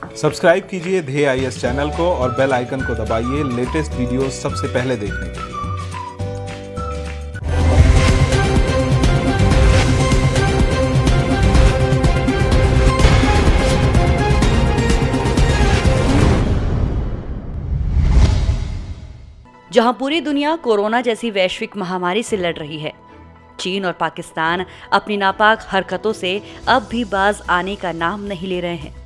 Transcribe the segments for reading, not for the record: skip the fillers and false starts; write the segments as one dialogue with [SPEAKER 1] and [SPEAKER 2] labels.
[SPEAKER 1] Subscribe कीजिए ध्येय IAS channel को और बेल आइकन को दबाइए लेटेस्ट वीडियो सबसे पहले देखने के लिए।
[SPEAKER 2] जहां पूरी दुनिया कोरोना जैसी वैश्विक महामारी से लड़ रही है, चीन और पाकिस्तान अपनी नापाक हरकतों से अब भी बाज आने का नाम नहीं ले रहे हैं।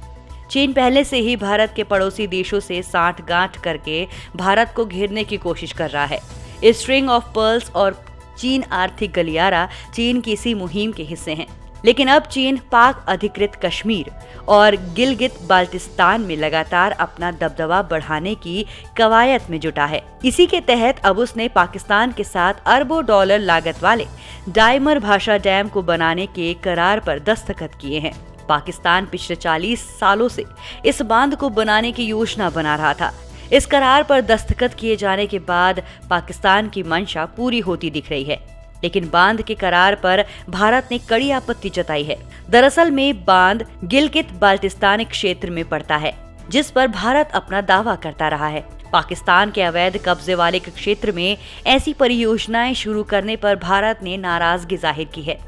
[SPEAKER 2] चीन पहले से ही भारत के पड़ोसी देशों से सांठ-गांठ करके भारत को घेरने की कोशिश कर रहा है। इस स्ट्रिंग ऑफ पर्ल्स और चीन आर्थिक गलियारा चीन की इसी मुहिम के हिस्से हैं। लेकिन अब चीन पाक अधिकृत कश्मीर और गिलगित बाल्टिस्तान में लगातार अपना दबदबा बढ़ाने की कवायद में जुटा है। इसी के तहत अब उसने पाकिस्तान के साथ अरबों डॉलर लागत वाले डायमर भाषा डैम को बनाने के करार पर दस्तखत किए हैं। पाकिस्तान पिछले 40 सालों से इस बांध को बनाने की योजना बना रहा था। इस करार पर दस्तखत किए जाने के बाद पाकिस्तान की मंशा पूरी होती दिख रही है, लेकिन बांध के करार पर भारत ने कड़ी आपत्ति जताई है। दरअसल में बांध गिलगित बाल्टिस्तान क्षेत्र में पड़ता है, जिस पर भारत अपना दावा करता रहा है। पाकिस्तान के अवैध कब्जे वाले क्षेत्र में ऐसी परियोजनाएं शुरू करने पर भारत ने नाराजगी जाहिर की है।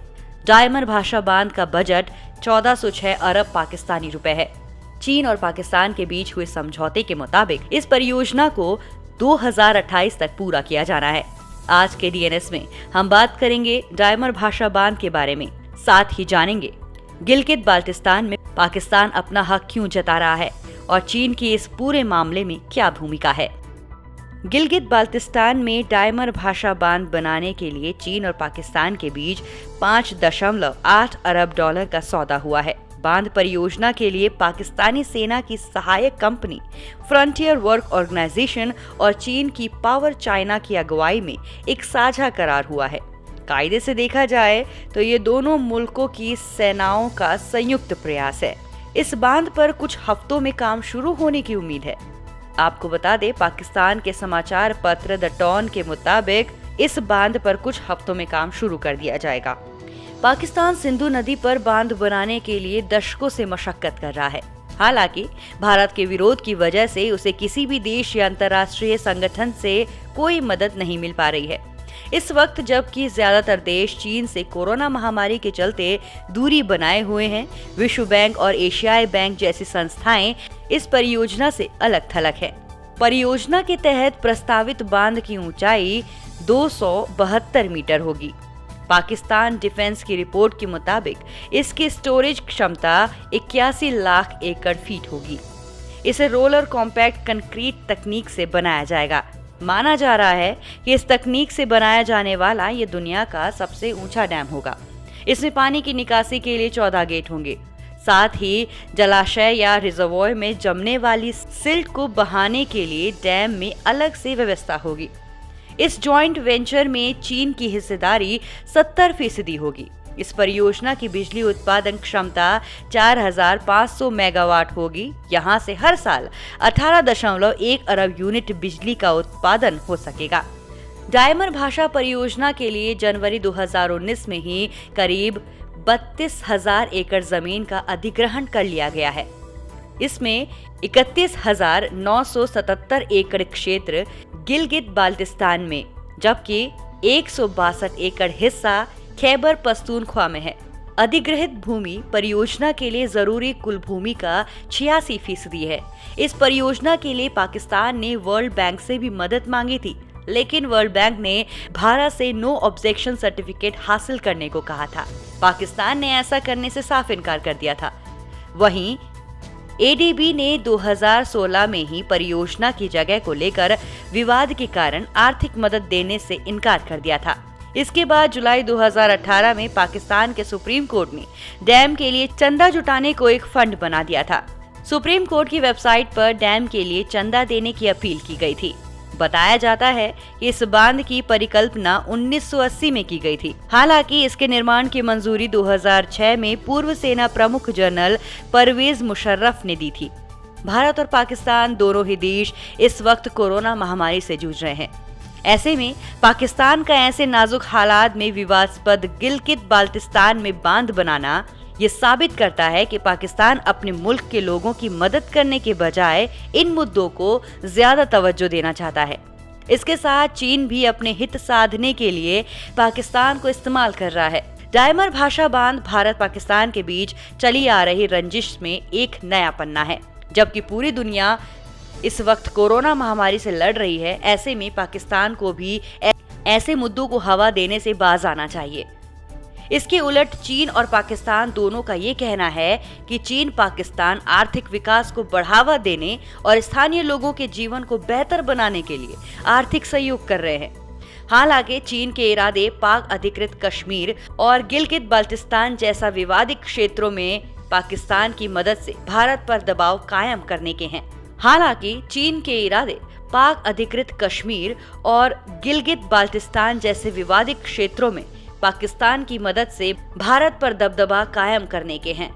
[SPEAKER 2] डायमर भाषा बांध का बजट 1406 अरब पाकिस्तानी रुपए है। चीन और पाकिस्तान के बीच हुए समझौते के मुताबिक इस परियोजना को 2028 तक पूरा किया जाना है। आज के डीएनएस में हम बात करेंगे डायमर भाषा बांध के बारे में। साथ ही जानेंगे गिलगित बाल्टिस्तान में पाकिस्तान अपना हक क्यों जता रहा है और चीन की इस पूरे मामले में क्या भूमिका है। गिलगित बाल्टिस्तान में डायमर भाषा बांध बनाने के लिए चीन और पाकिस्तान के बीच 5.8 अरब डॉलर का सौदा हुआ है। बांध परियोजना के लिए पाकिस्तानी सेना की सहायक कंपनी फ्रंटियर वर्क ऑर्गेनाइजेशन और चीन की पावर चाइना की अगुवाई में एक साझा करार हुआ है। कायदे से देखा जाए तो ये दोनों मुल्कों की सेनाओं का संयुक्त प्रयास है। इस बांध पर कुछ हफ्तों में काम शुरू होने की उम्मीद है। आपको बता दें, पाकिस्तान के समाचार पत्र द टॉन के मुताबिक इस बांध पर कुछ हफ्तों में काम शुरू कर दिया जाएगा। पाकिस्तान सिंधु नदी पर बांध बनाने के लिए दशकों से मशक्कत कर रहा है। हालांकि भारत के विरोध की वजह से उसे किसी भी देश या अंतर्राष्ट्रीय संगठन से कोई मदद नहीं मिल पा रही है। इस वक्त जबकि ज्यादातर देश चीन से कोरोना महामारी के चलते दूरी बनाए हुए हैं, विश्व बैंक और एशियाई बैंक जैसी संस्थाएं इस परियोजना से अलग थलग है। परियोजना के तहत प्रस्तावित बांध की ऊंचाई 272 मीटर होगी। पाकिस्तान डिफेंस की रिपोर्ट के मुताबिक इसकी स्टोरेज क्षमता 81 लाख एकड़ फीट होगी। इसे रोलर कॉम्पैक्ट कंक्रीट तकनीक से बनाया जाएगा। माना जा रहा है कि इस तकनीक से बनाया जाने वाला ये दुनिया का सबसे ऊंचा डैम होगा। इसमें पानी की निकासी के लिए 14 गेट होंगे। साथ ही जलाशय या रिजर्वॉयर में जमने वाली सिल्ट को बहाने के लिए डैम में अलग से व्यवस्था होगी। इस जॉइंट वेंचर में चीन की हिस्सेदारी 70% होगी। इस परियोजना की बिजली उत्पादन क्षमता 4500 मेगावाट होगी। यहाँ से हर साल 18.1 अरब यूनिट बिजली का उत्पादन हो सकेगा। डायमर भाषा परियोजना के लिए जनवरी 2019 में ही करीब 32,000 एकड़ जमीन का अधिग्रहण कर लिया गया है। इसमें 31,977 एकड़ क्षेत्र गिलगित बाल्टिस्तान में, जबकि 162 एकड़ हिस्सा खैबर पख्तूनख्वा में है। अधिग्रहित भूमि परियोजना के लिए जरूरी कुल भूमि का 86% है। इस परियोजना के लिए पाकिस्तान ने वर्ल्ड बैंक से भी मदद मांगी थी, लेकिन वर्ल्ड बैंक ने भारत से नो ऑब्जेक्शन सर्टिफिकेट हासिल करने को कहा था। पाकिस्तान ने ऐसा करने से साफ इनकार कर दिया था। वहीं एडीबी ने 2016 में ही परियोजना की जगह को लेकर विवाद के कारण आर्थिक मदद देने से इनकार कर दिया था। इसके बाद जुलाई 2018 में पाकिस्तान के सुप्रीम कोर्ट ने डैम के लिए चंदा जुटाने को एक फंड बना दिया था। सुप्रीम कोर्ट की वेबसाइट पर डैम के लिए चंदा देने की अपील की गई थी। बताया जाता है कि इस बांध की परिकल्पना 1980 में की गई थी। हालांकि इसके निर्माण की मंजूरी 2006 में पूर्व सेना प्रमुख जनरल परवेज मुशर्रफ ने दी थी। भारत और पाकिस्तान दोनों ही देश इस वक्त कोरोना महामारी से जूझ रहे हैं। ऐसे में पाकिस्तान का ऐसे नाजुक हालात में विवादास्पद गिलगित बाल्टिस्तान में बांध बनाना ये साबित करता है कि पाकिस्तान अपने मुल्क के लोगों की मदद करने के बजाय इन मुद्दों को ज्यादा तवज्जो देना चाहता है। इसके साथ चीन भी अपने हित साधने के लिए पाकिस्तान को इस्तेमाल कर रहा है। डायमर भाषा बांध भारत पाकिस्तान के बीच चली आ रही रंजिश में एक नया पन्ना है। जबकि पूरी दुनिया इस वक्त कोरोना महामारी से लड़ रही है, ऐसे में पाकिस्तान को भी ऐसे मुद्दों को हवा देने से बाज आना चाहिए। इसके उलट चीन और पाकिस्तान दोनों का ये कहना है कि चीन पाकिस्तान आर्थिक विकास को बढ़ावा देने और स्थानीय लोगों के जीवन को बेहतर बनाने के लिए आर्थिक सहयोग कर रहे हैं। हालांकि चीन के इरादे पाक अधिकृत कश्मीर और गिलगित बाल्टिस्तान जैसा विवादित क्षेत्रों में पाकिस्तान की मदद से भारत पर दबाव कायम करने के हैं। हालांकि चीन के इरादे पाक अधिकृत कश्मीर और गिलगित बाल्टिस्तान जैसे विवादित क्षेत्रों में पाकिस्तान की मदद से भारत पर दबदबा कायम करने के हैं।